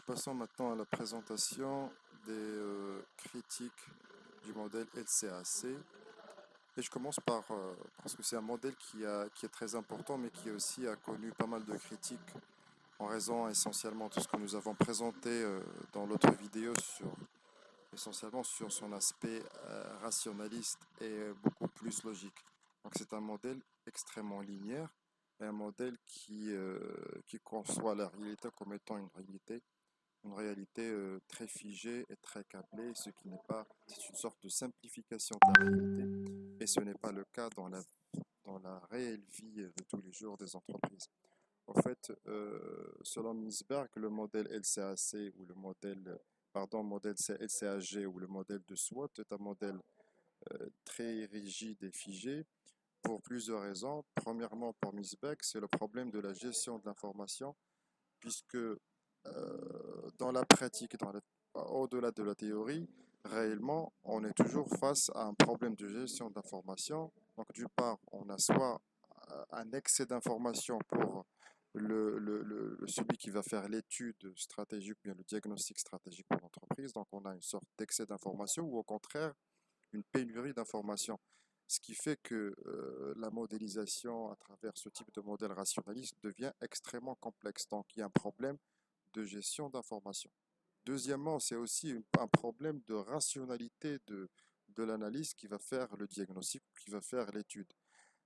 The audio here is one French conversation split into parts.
Passons maintenant à la présentation des critiques du modèle LCAC. Et je commence parce que c'est un modèle qui est très important, mais qui aussi a connu pas mal de critiques en raison essentiellement de ce que nous avons présenté dans l'autre vidéo essentiellement sur son aspect rationaliste et beaucoup plus logique. Donc c'est un modèle extrêmement linéaire et un modèle qui conçoit la réalité comme étant une réalité très figée et très câblée, ce qui n'est pas, c'est une sorte de simplification de la réalité, et ce n'est pas le cas dans la réelle vie de tous les jours des entreprises. En fait, selon Minsberg, le modèle LCAC ou modèle LCAG ou le modèle de SWOT est un modèle très rigide et figé pour plusieurs raisons. Premièrement, pour Minsberg, c'est le problème de la gestion de l'information, puisque dans la pratique, au-delà de la théorie, réellement, on est toujours face à un problème de gestion d'information. Donc, d'une part, on a soit un excès d'informations pour celui qui va faire l'étude stratégique, ou bien le diagnostic stratégique pour l'entreprise. Donc, on a une sorte d'excès d'informations ou au contraire, une pénurie d'informations. Ce qui fait que la modélisation à travers ce type de modèle rationaliste devient extrêmement complexe. Donc, il y a un problème de gestion d'information. Deuxièmement, c'est aussi un problème de rationalité de l'analyse qui va faire le diagnostic, qui va faire l'étude.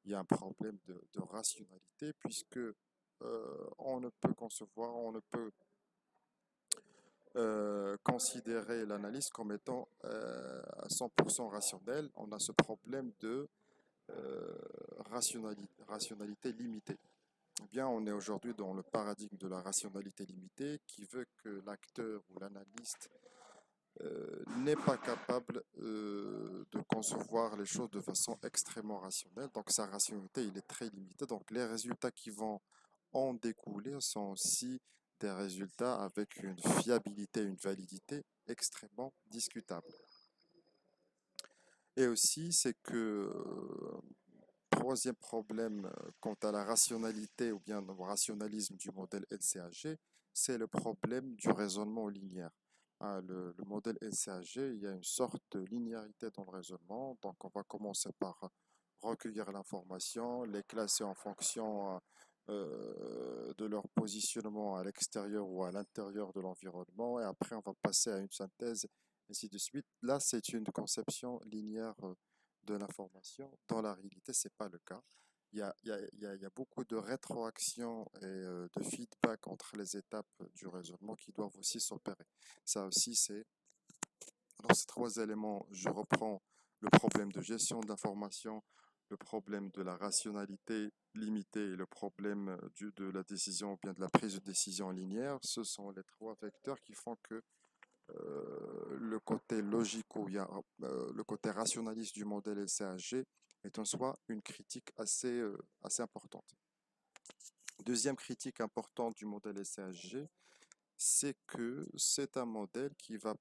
Il y a un problème de rationalité puisque on ne peut concevoir, on ne peut considérer l'analyse comme étant à 100% rationnelle. On a ce problème de rationalité limitée. Eh bien, on est aujourd'hui dans le paradigme de la rationalité limitée qui veut que l'acteur ou l'analyste n'est pas capable de concevoir les choses de façon extrêmement rationnelle. Donc, sa rationalité, il est très limitée. Donc, les résultats qui vont en découler sont aussi des résultats avec une fiabilité, une validité extrêmement discutable. Et aussi, c'est que troisième problème quant à la rationalité ou bien au rationalisme du modèle LCAG, c'est le problème du raisonnement linéaire. Le modèle LCAG, il y a une sorte de linéarité dans le raisonnement. Donc, on va commencer par recueillir l'information, les classer en fonction de leur positionnement à l'extérieur ou à l'intérieur de l'environnement, et après, on va passer à une synthèse, ainsi de suite. Là, c'est une conception linéaire de l'information. Dans la réalité, c'est pas le cas. Il y a beaucoup de rétroaction et de feedback entre les étapes du raisonnement qui doivent aussi s'opérer. Ça aussi, c'est dans ces trois éléments, je reprends le problème de gestion de l'information, le problème de la rationalité limitée et le problème de la décision ou bien de la prise de décision linéaire. Ce sont les trois vecteurs qui font que le côté logique ou bien le côté rationaliste du modèle LCAG est en soi une critique assez importante. Deuxième critique importante du modèle LCAG, c'est que c'est un modèle qui va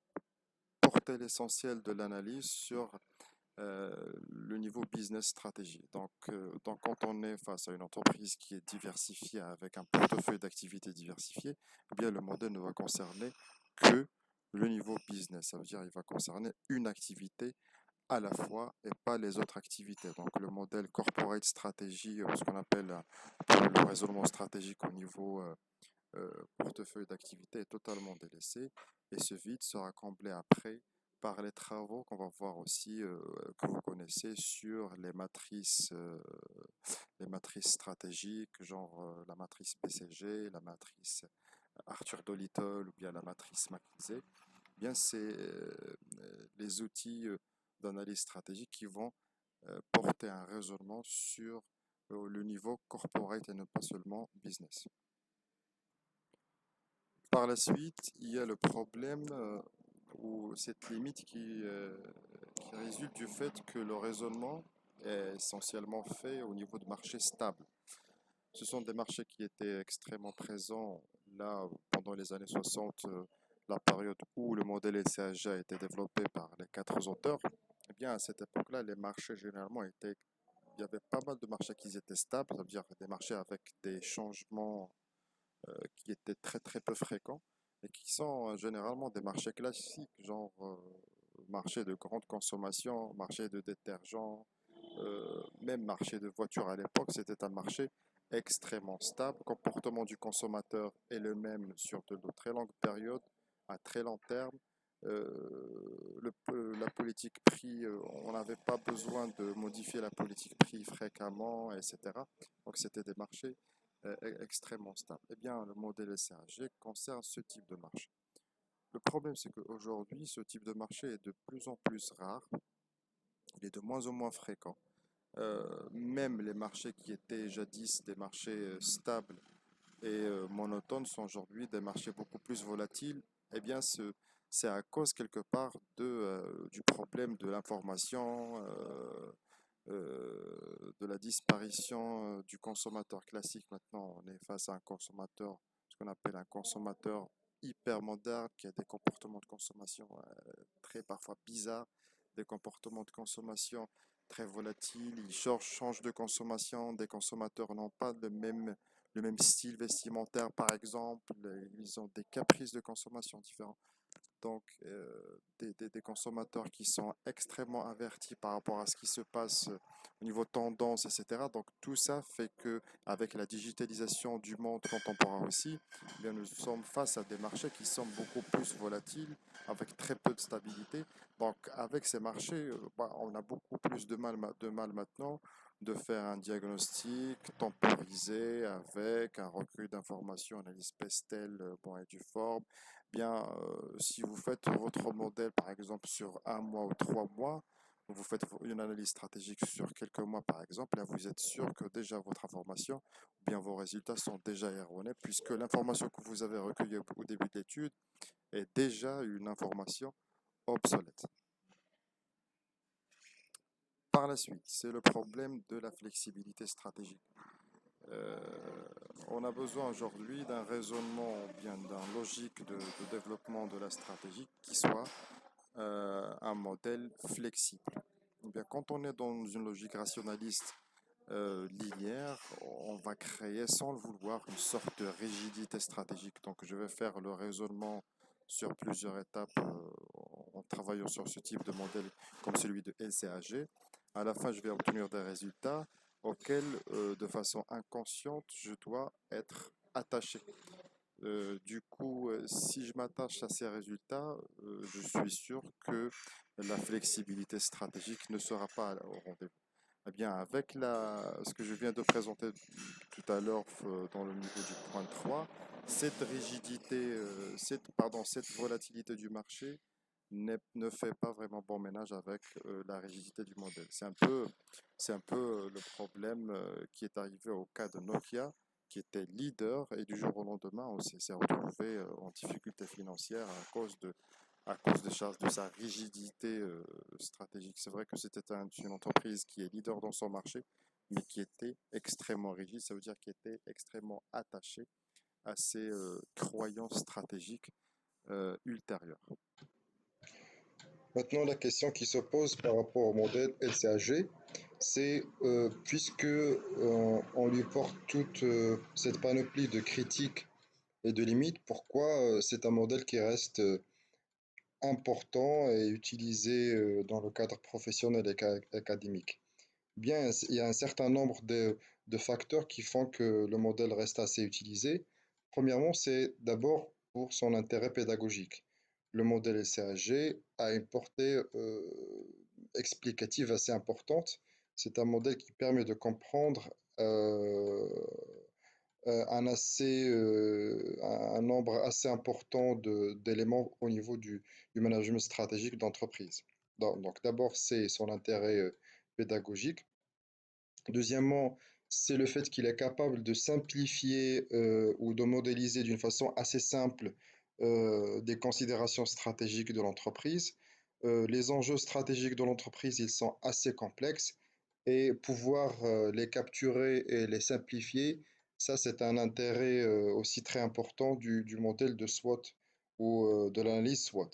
porter l'essentiel de l'analyse sur le niveau business stratégie. Donc, quand on est face à une entreprise qui est diversifiée avec un portefeuille d'activités diversifié, eh bien le modèle ne va concerner que le niveau business. Ça veut dire qu'il va concerner une activité à la fois et pas les autres activités. Donc, le modèle corporate stratégie, ce qu'on appelle le raisonnement stratégique au niveau portefeuille d'activité est totalement délaissé et ce vide sera comblé après par les travaux qu'on va voir aussi, que vous connaissez sur les matrices stratégiques, genre la matrice BCG, la matrice Arthur Dolittle ou bien la matrice McKinsey. Bien, c'est les outils d'analyse stratégique qui vont porter un raisonnement sur le niveau corporate et non pas seulement business. Par la suite, il y a le problème ou cette limite qui résulte du fait que le raisonnement est essentiellement fait au niveau de marchés stables. Ce sont des marchés qui étaient extrêmement présents là pendant les années 60, la période où le modèle LCAG a été développé par les quatre auteurs. Eh bien, à cette époque-là, les marchés généralement étaient, il y avait pas mal de marchés qui étaient stables, ça veut dire des marchés avec des changements qui étaient très très peu fréquents. et qui sont généralement des marchés classiques, genre marché de grande consommation, marché de détergents, même marché de voitures à l'époque, c'était un marché extrêmement stable. Le comportement du consommateur est le même sur de très longues périodes, à très long terme. La politique prix, on n'avait pas besoin de modifier la politique prix fréquemment, etc. Donc c'était des marchés extrêmement stables. Eh bien, le modèle SRG concerne ce type de marché. Le problème, c'est qu'aujourd'hui, ce type de marché est de plus en plus rare, il est de moins en moins fréquent. Même les marchés qui étaient jadis des marchés stables et monotones sont aujourd'hui des marchés beaucoup plus volatiles. Eh bien, c'est à cause quelque part du problème de l'information, de la disparition du consommateur classique. Maintenant, on est face à un consommateur, ce qu'on appelle un consommateur hyper moderne, qui a des comportements de consommation très parfois bizarres, des comportements de consommation très volatiles. Ils changent de consommation. Des consommateurs n'ont pas le même style vestimentaire, par exemple. Ils ont des caprices de consommation différents. Donc, des consommateurs qui sont extrêmement avertis par rapport à ce qui se passe au niveau tendance, etc. Donc, tout ça fait que, avec la digitalisation du monde contemporain aussi, eh bien, nous sommes face à des marchés qui sont beaucoup plus volatiles, avec très peu de stabilité. Donc, avec ces marchés, bah, on a beaucoup plus de mal maintenant de faire un diagnostic temporisé avec un recueil d'informations, analyse pestel, bon, et du forme. Bien, si vous faites votre modèle, par exemple, sur un mois ou 3 mois, vous faites une analyse stratégique sur quelques mois, par exemple, là, vous êtes sûr que déjà votre information, ou bien vos résultats sont déjà erronés, puisque l'information que vous avez recueillie au début de l'étude est déjà une information obsolète. Par la suite, c'est le problème de la flexibilité stratégique. Euh, on a besoin aujourd'hui d'un raisonnement, bien d'un logique de développement de la stratégie qui soit un modèle flexible. Eh bien, quand on est dans une logique rationaliste linéaire, on va créer sans le vouloir une sorte de rigidité stratégique. Donc, je vais faire le raisonnement sur plusieurs étapes en travaillant sur ce type de modèle comme celui de LCAG. À la fin, je vais obtenir des résultats auxquels, de façon inconsciente, je dois être attaché. Du coup, si je m'attache à ces résultats, je suis sûr que la flexibilité stratégique ne sera pas au rendez-vous. Eh bien, avec ce que je viens de présenter tout à l'heure dans le niveau du point 3, cette rigidité, cette volatilité du marché ne fait pas vraiment bon ménage avec la rigidité du modèle. C'est un peu le problème qui est arrivé au cas de Nokia, qui était leader et du jour au lendemain, on s'est retrouvé en difficulté financière à cause de sa rigidité stratégique. C'est vrai que c'était une entreprise qui est leader dans son marché, mais qui était extrêmement rigide, ça veut dire qui était extrêmement attachée à ses croyances stratégiques ultérieures. Maintenant, la question qui se pose par rapport au modèle LCAG, c'est puisque on lui porte toute cette panoplie de critiques et de limites, pourquoi c'est un modèle qui reste important et utilisé dans le cadre professionnel et académique? Bien, il y a un certain nombre de facteurs qui font que le modèle reste assez utilisé. Premièrement, c'est d'abord pour son intérêt pédagogique. Le modèle SCAG a une portée explicative assez importante. C'est un modèle qui permet de comprendre un nombre assez important d'éléments au niveau du management stratégique d'entreprise. Donc, d'abord, c'est son intérêt pédagogique. Deuxièmement, c'est le fait qu'il est capable de simplifier ou de modéliser d'une façon assez simple des considérations stratégiques de l'entreprise. Les enjeux stratégiques de l'entreprise, ils sont assez complexes et pouvoir les capturer et les simplifier, ça c'est un intérêt aussi très important du modèle de SWOT ou de l'analyse SWOT.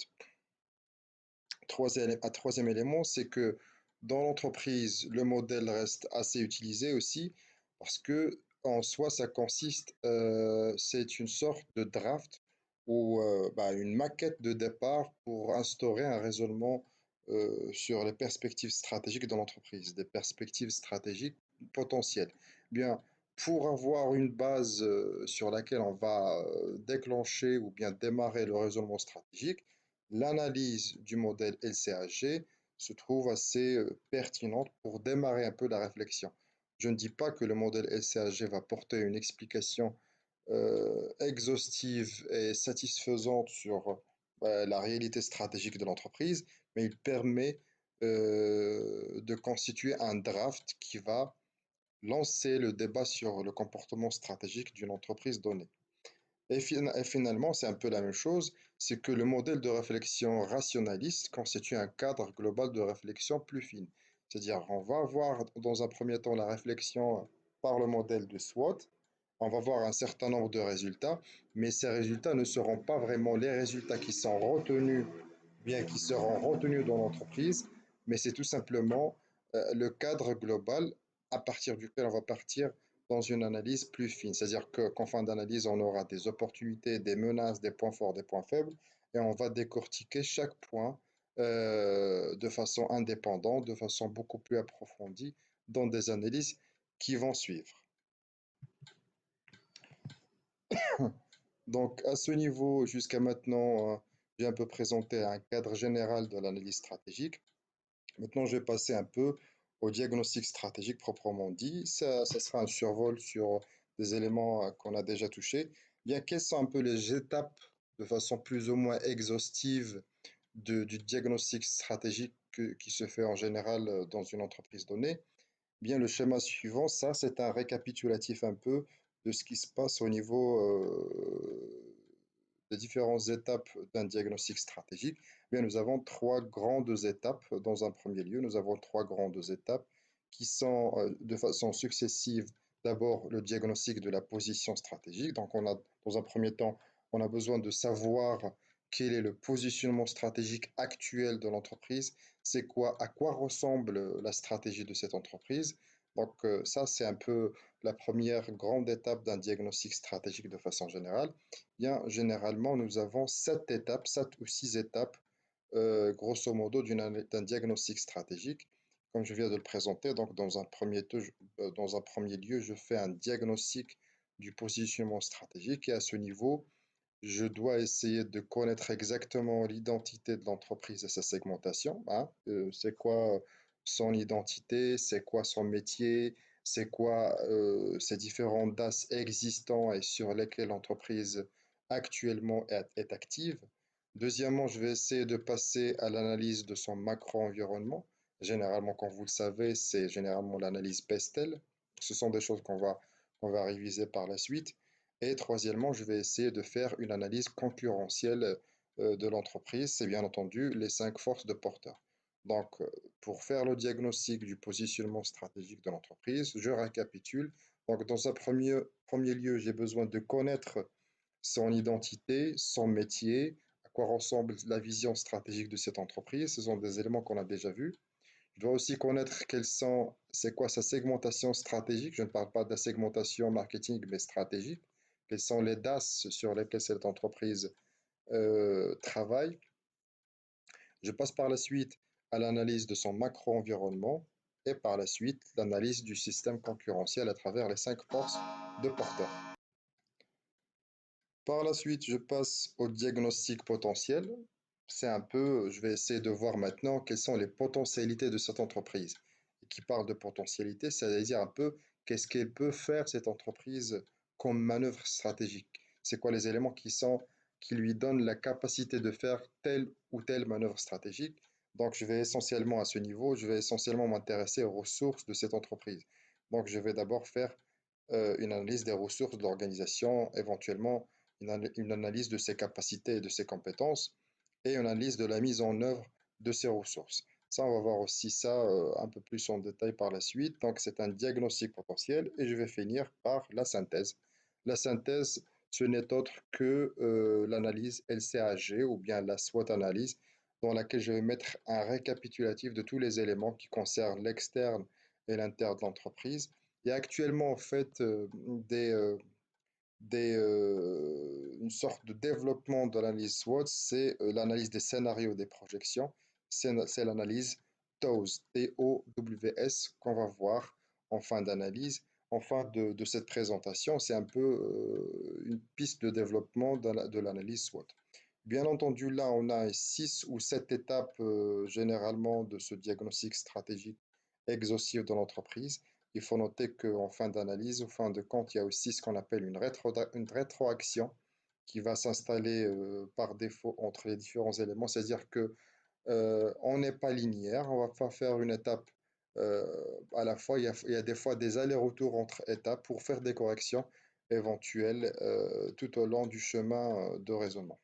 Un troisième élément, c'est que dans l'entreprise, le modèle reste assez utilisé aussi parce que en soi, ça consiste, c'est une sorte de draft ou une maquette de départ pour instaurer un raisonnement sur les perspectives stratégiques de l'entreprise, des perspectives stratégiques potentielles. Bien, pour avoir une base sur laquelle on va déclencher ou bien démarrer le raisonnement stratégique, l'analyse du modèle LCAG se trouve assez pertinente pour démarrer un peu la réflexion. Je ne dis pas que le modèle LCAG va porter une explication exhaustive et satisfaisante sur la réalité stratégique de l'entreprise, mais il permet de constituer un draft qui va lancer le débat sur le comportement stratégique d'une entreprise donnée. Et finalement, c'est un peu la même chose, c'est que le modèle de réflexion rationaliste constitue un cadre global de réflexion plus fine. C'est-à-dire, on va avoir dans un premier temps la réflexion par le modèle de SWOT, on va voir un certain nombre de résultats, mais ces résultats ne seront pas vraiment les résultats qui sont retenus, bien qui seront retenus dans l'entreprise, mais c'est tout simplement le cadre global à partir duquel on va partir dans une analyse plus fine. C'est-à-dire qu'en fin d'analyse, on aura des opportunités, des menaces, des points forts, des points faibles, et on va décortiquer chaque point de façon indépendante, de façon beaucoup plus approfondie dans des analyses qui vont suivre. Donc, à ce niveau, jusqu'à maintenant, j'ai un peu présenté un cadre général de l'analyse stratégique. Maintenant, je vais passer un peu au diagnostic stratégique proprement dit. Ça sera un survol sur des éléments qu'on a déjà touchés. Bien, quelles sont un peu les étapes de façon plus ou moins exhaustive du diagnostic stratégique qui se fait en général dans une entreprise donnée? Bien, le schéma suivant, ça, c'est un récapitulatif un peu de ce qui se passe au niveau des différentes étapes d'un diagnostic stratégique. Bien, nous avons trois grandes étapes. Dans un premier lieu, nous avons trois grandes étapes qui sont de façon successive. D'abord, le diagnostic de la position stratégique. Donc, dans un premier temps, on a besoin de savoir quel est le positionnement stratégique actuel de l'entreprise, c'est quoi, à quoi ressemble la stratégie de cette entreprise. Donc, ça, c'est un peu la première grande étape d'un diagnostic stratégique de façon générale. Bien, généralement, nous avons sept étapes, sept ou six étapes, grosso modo, d'un diagnostic stratégique. Comme je viens de le présenter, donc dans un premier lieu, je fais un diagnostic du positionnement stratégique et à ce niveau, je dois essayer de connaître exactement l'identité de l'entreprise et sa segmentation, hein. C'est quoi son identité, c'est quoi son métier, c'est quoi ces différents DAS existants et sur lesquels l'entreprise actuellement est active. Deuxièmement, je vais essayer de passer à l'analyse de son macro-environnement. Généralement, comme vous le savez, c'est généralement l'analyse PESTEL. Ce sont des choses qu'on va réviser par la suite. Et troisièmement, je vais essayer de faire une analyse concurrentielle de l'entreprise. C'est bien entendu les cinq forces de porteur. Donc, pour faire le diagnostic du positionnement stratégique de l'entreprise, je récapitule. Donc, dans un premier lieu, j'ai besoin de connaître son identité, son métier, à quoi ressemble la vision stratégique de cette entreprise. Ce sont des éléments qu'on a déjà vus. Je dois aussi connaître c'est quoi sa segmentation stratégique. Je ne parle pas de la segmentation marketing, mais stratégique. Quels sont les DAS sur lesquels cette entreprise travaille. Je passe par la suite à l'analyse de son macro-environnement et par la suite l'analyse du système concurrentiel à travers les cinq forces de porteur. Par la suite, je passe au diagnostic potentiel. Je vais essayer de voir maintenant quelles sont les potentialités de cette entreprise. Et qui parle de potentialité, c'est-à-dire un peu qu'est-ce qu'elle peut faire cette entreprise comme manœuvre stratégique. C'est quoi les éléments qui lui donnent la capacité de faire telle ou telle manœuvre stratégique. Donc, à ce niveau, je vais essentiellement m'intéresser aux ressources de cette entreprise. Donc, je vais d'abord faire une analyse des ressources de l'organisation, éventuellement une analyse de ses capacités et de ses compétences, et une analyse de la mise en œuvre de ses ressources. Ça, on va voir aussi ça un peu plus en détail par la suite. Donc, c'est un diagnostic potentiel et je vais finir par la synthèse. La synthèse, ce n'est autre que l'analyse LCAG ou bien la SWOT analyse dans laquelle je vais mettre un récapitulatif de tous les éléments qui concernent l'externe et l'interne de l'entreprise. Il y a actuellement en fait sorte de développement de l'analyse SWOT, c'est l'analyse des scénarios des projections. C'est l'analyse TOWS, T-O-W-S, qu'on va voir en fin d'analyse, en fin de cette présentation. C'est un peu une piste de développement de l'analyse SWOT. Bien entendu, là, on a 6 ou 7 étapes généralement de ce diagnostic stratégique exhaustif de l'entreprise. Il faut noter qu'en fin d'analyse, au fin de compte, il y a aussi ce qu'on appelle une rétroaction qui va s'installer par défaut entre les différents éléments. C'est-à-dire que on n'est pas linéaire, on va pas faire une étape euh, à la fois. Il y a des fois des allers-retours entre étapes pour faire des corrections éventuelles tout au long du chemin de raisonnement.